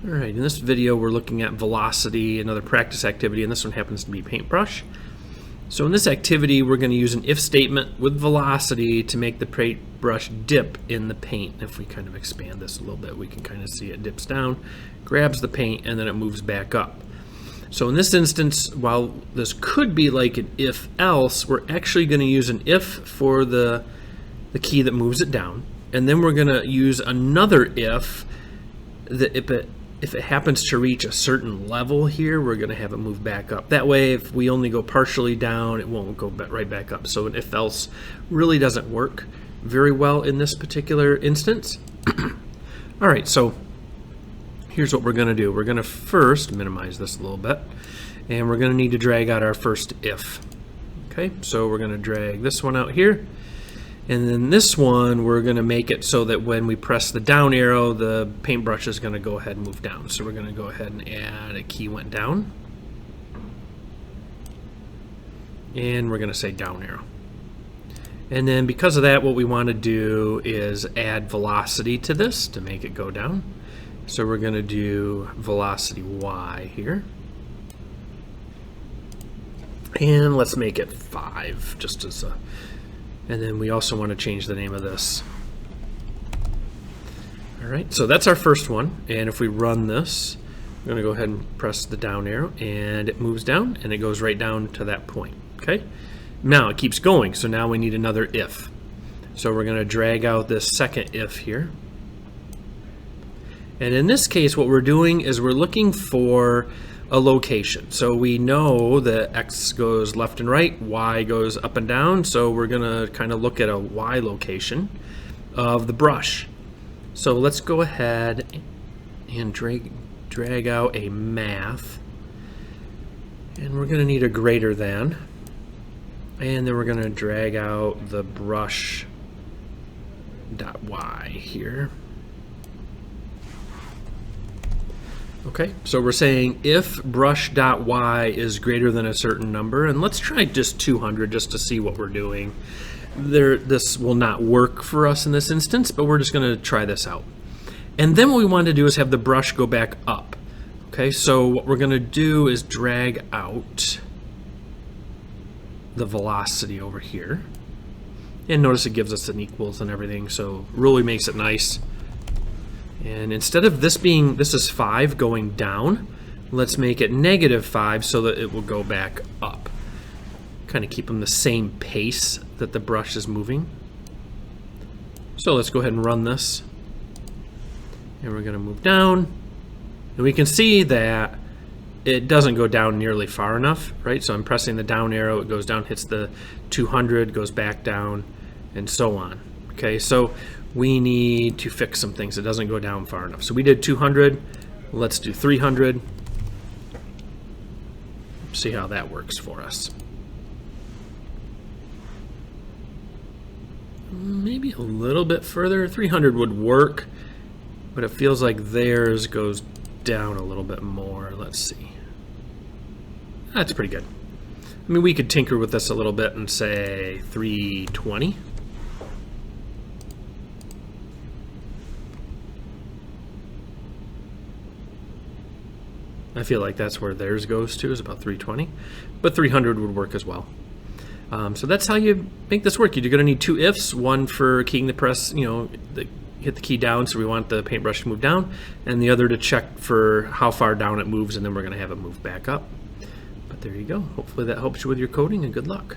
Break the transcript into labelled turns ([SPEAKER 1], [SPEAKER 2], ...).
[SPEAKER 1] Alright, in this video we're looking at velocity, another practice activity, and this one happens to be Paintbrush. So in this activity we're going to use an if statement with velocity to make the paintbrush dip in the paint. If we kind of expand this a little bit, we can kind of see it dips down, grabs the paint, and then it moves back up. So in this instance, while this could be like an if else, we're actually going to use an if for the key that moves it down, and then we're going to use another if that if it happens to reach a certain level here, we're going to have it move back up. That way, if we only go partially down, it won't go right back up. So an if else really doesn't work very well in this particular instance. All right, so here's what we're going to do. We're going to first minimize this a little bit, and we're going to need to drag out our first if. Okay, so we're going to drag this one out here. And then this one, we're going to make it so that when we press the down arrow, the paintbrush is going to go ahead and move down. So we're going to go ahead and add a key went down. And we're going to say down arrow. And then because of that, what we want to do is add velocity to this to make it go down. So we're going to do velocity Y here. And let's make it 5, just as a... And then we also want to change the name of this. All right, so that's our first one. And if we run this, we're going to go ahead and press the down arrow, and it moves down, and it goes right down to that point. Okay. Now it keeps going, so now we need another if. So we're going to drag out this second if here. And in this case, what we're doing is we're looking for a location. So we know that X goes left and right, Y goes up and down, so we're gonna kind of look at a Y location of the brush. So let's go ahead and drag out a math, and we're gonna need a greater than, and then we're gonna drag out the brush dot Y here. Okay, so we're saying if brush.y is greater than a certain number, and let's try just 200 just to see what we're doing. This will not work for us in this instance, but we're just going to try this out. And then what we want to do is have the brush go back up. Okay, so what we're going to do is drag out the velocity over here. And notice it gives us an equals and everything, so really makes it nice. And instead of this is 5 going down, let's make it -5 so that it will go back up. Kind of keep them the same pace that the brush is moving. So let's go ahead and run this. And we're going to move down. And we can see that it doesn't go down nearly far enough, right? So I'm pressing the down arrow, it goes down, hits the 200, goes back down, and so on. Okay, so we need to fix some things. It doesn't go down far enough. So we did 200. Let's do 300. See how that works for us. Maybe a little bit further. 300 would work, but it feels like theirs goes down a little bit more. Let's see. That's pretty good. I mean, we could tinker with this a little bit and say 320. I feel like that's where theirs goes to, is about 320, but 300 would work as well. So that's how you make this work. You're going to need 2 ifs, one for keying the press, hit the key down, so we want the paintbrush to move down, and the other to check for how far down it moves, and then we're going to have it move back up. But there you go. Hopefully that helps you with your coding, and good luck.